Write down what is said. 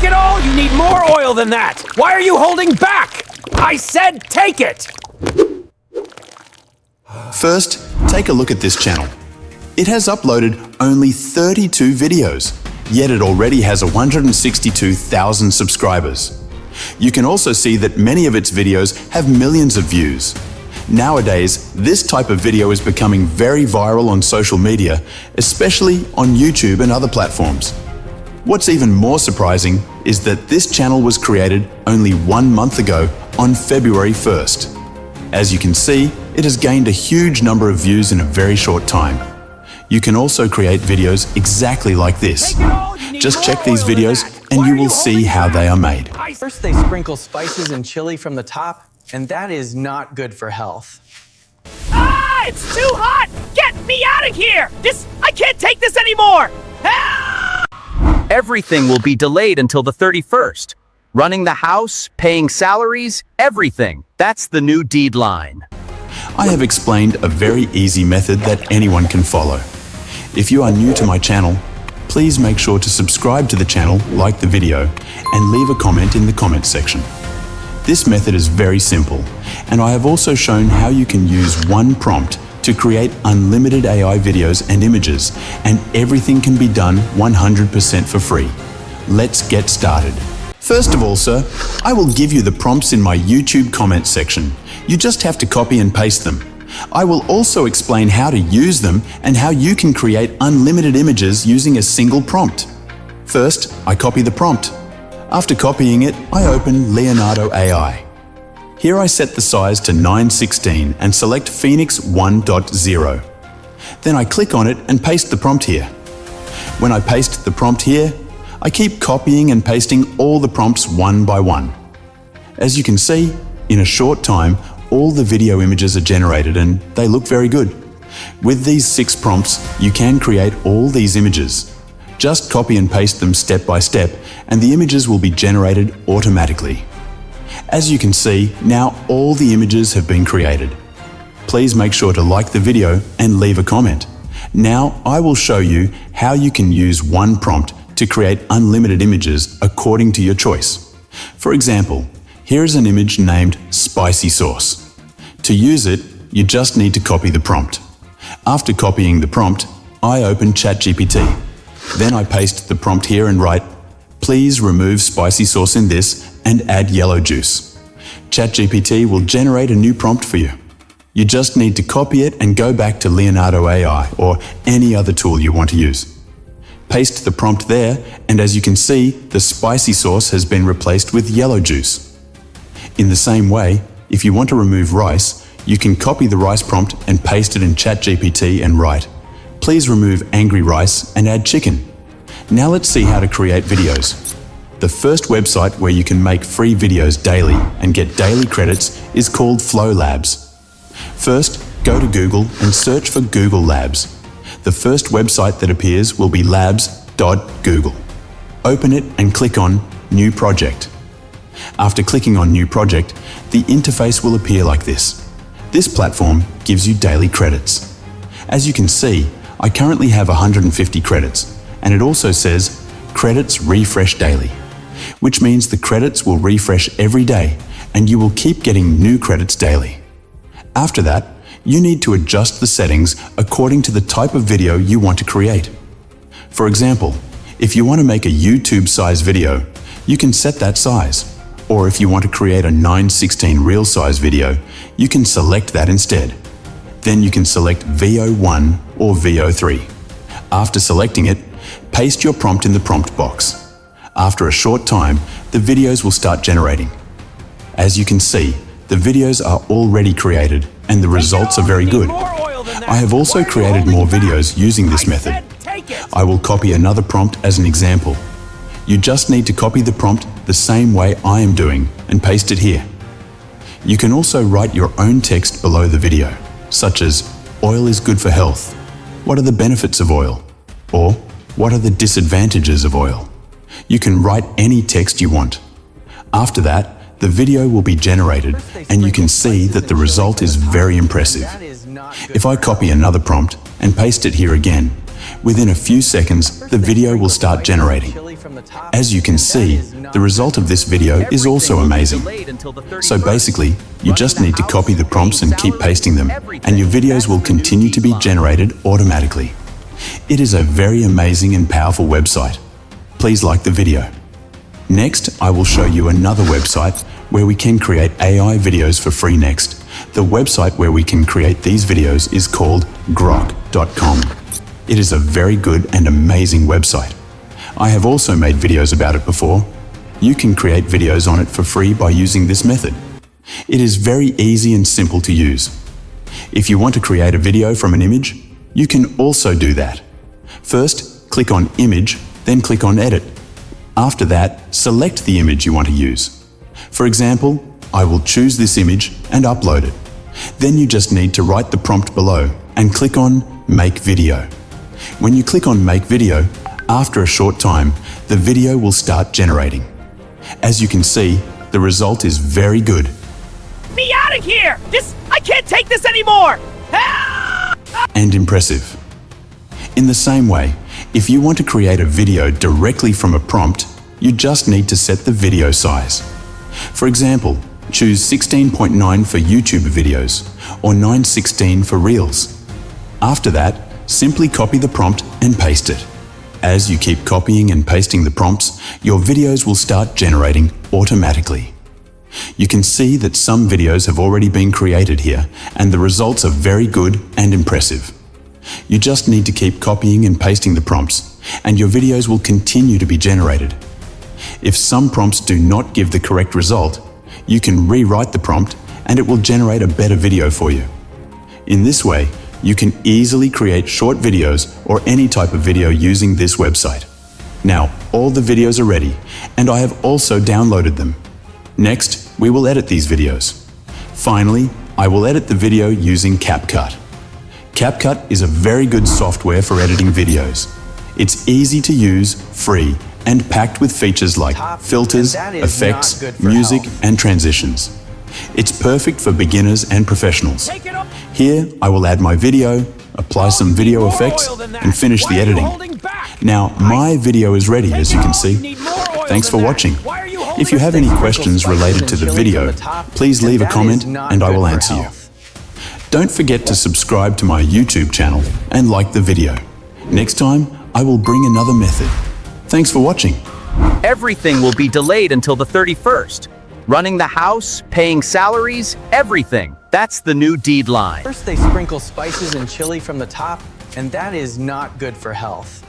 Take it all? You need more oil than that! Why are you holding back? I said take it! First, take a look at this channel. It has uploaded only 32 videos, yet it already has 162,000 subscribers. You can also see that many of its videos have millions of views. Nowadays, this type of video is becoming very viral on social media, especially on YouTube and other platforms. What's even more surprising is that this channel was created only 1 month ago on February 1st. As you can see, it has gained a huge number of views in a very short time. You can also create videos exactly like this. Just check these videos and you will see how they are made. First, they sprinkle spices and chili from the top, and that is not good for health. Ah! It's too hot! Get me out of here! I can't take this anymore! Help! Everything will be delayed until the 31st. Running the house, paying salaries, everything. That's the new deadline. I have explained a very easy method that anyone can follow. If you are new to my channel, please make sure to subscribe to the channel, like the video, and leave a comment in the comment section. This method is very simple, and I have also shown how you can use one prompt to create unlimited AI videos and images, and everything can be done 100% for free. Let's get started. First of all, sir, I will give you the prompts in my YouTube comment section. You just have to copy and paste them. I will also explain how to use them and how you can create unlimited images using a single prompt. First, I copy the prompt. After copying it, I open Leonardo AI. Here I set the size to 916 and select Phoenix 1.0. Then I click on it and paste the prompt here. When I paste the prompt here, I keep copying and pasting all the prompts one by one. As you can see, in a short time, all the video images are generated and they look very good. With these 6 prompts, you can create all these images. Just copy and paste them step by step and the images will be generated automatically. As you can see, now all the images have been created. Please make sure to like the video and leave a comment. Now I will show you how you can use one prompt to create unlimited images according to your choice. For example, here is an image named Spicy Sauce. To use it, you just need to copy the prompt. After copying the prompt, I open ChatGPT. Then I paste the prompt here and write, "Please remove spicy sauce in this and add yellow juice." ChatGPT will generate a new prompt for you. You just need to copy it and go back to Leonardo AI or any other tool you want to use. Paste the prompt there, and as you can see, the spicy sauce has been replaced with yellow juice. In the same way, if you want to remove rice, you can copy the rice prompt and paste it in ChatGPT and write, "Please remove angry rice and add chicken." Now let's see how to create videos. The first website where you can make free videos daily and get daily credits is called Flow Labs. First, go to Google and search for Google Labs. The first website that appears will be labs.google. Open it and click on New Project. After clicking on New Project, the interface will appear like this. This platform gives you daily credits. As you can see, I currently have 150 credits, and it also says Credits Refresh Daily, which means the credits will refresh every day and you will keep getting new credits daily. After that, you need to adjust the settings according to the type of video you want to create. For example, if you want to make a YouTube-size video, you can set that size. Or if you want to create a 9:16 real size video, you can select that instead. Then you can select VO1 or VO3. After selecting it, paste your prompt in the prompt box. After a short time, the videos will start generating. As you can see, the videos are already created and the results are very good. I have also created more videos using this method. I will copy another prompt as an example. You just need to copy the prompt the same way I am doing and paste it here. You can also write your own text below the video, such as, "Oil is good for health. What are the benefits of oil?" Or, "What are the disadvantages of oil?" You can write any text you want. After that, the video will be generated and you can see that the result is very impressive. If I copy another prompt and paste it here again, within a few seconds, the video will start generating. As you can see, the result of this video is also amazing. So basically, you just need to copy the prompts and keep pasting them, and your videos will continue to be generated automatically. It is a very amazing and powerful website. Please like the video. Next, I will show you another website where we can create AI videos for free next. The website where we can create these videos is called grok.com. It is a very good and amazing website. I have also made videos about it before. You can create videos on it for free by using this method. It is very easy and simple to use. If you want to create a video from an image, you can also do that. First, click on Image, then click on Edit. After that, select the image you want to use. For example, I will choose this image and upload it. Then you just need to write the prompt below and click on Make Video. When you click on Make Video, after a short time, the video will start generating. As you can see, the result is very good. Me out of here! I can't take this anymore! Help! And impressive. In the same way, if you want to create a video directly from a prompt, you just need to set the video size. For example, choose 16.9 for YouTube videos or 9:16 for Reels. After that, simply copy the prompt and paste it. As you keep copying and pasting the prompts, your videos will start generating automatically. You can see that some videos have already been created here, and the results are very good and impressive. You just need to keep copying and pasting the prompts, and your videos will continue to be generated. If some prompts do not give the correct result, you can rewrite the prompt and it will generate a better video for you. In this way, you can easily create short videos or any type of video using this website. Now, all the videos are ready, and I have also downloaded them. Next, we will edit these videos. Finally, I will edit the video using CapCut. CapCut is a very good software for editing videos. It's easy to use, free, and packed with features like filters, effects, music, and transitions. It's perfect for beginners and professionals. Here, I will add my video, apply some video effects, and finish the editing. Now, my video is ready, as you can see. Thanks for watching. If you have any questions related to the video, please leave a comment and I will answer you. Don't forget to subscribe to my YouTube channel and like the video. Next time, I will bring another method. Thanks for watching. Everything will be delayed until the 31st. Running the house, paying salaries, everything. That's the new deadline. First, they sprinkle spices and chili from the top, and that is not good for health.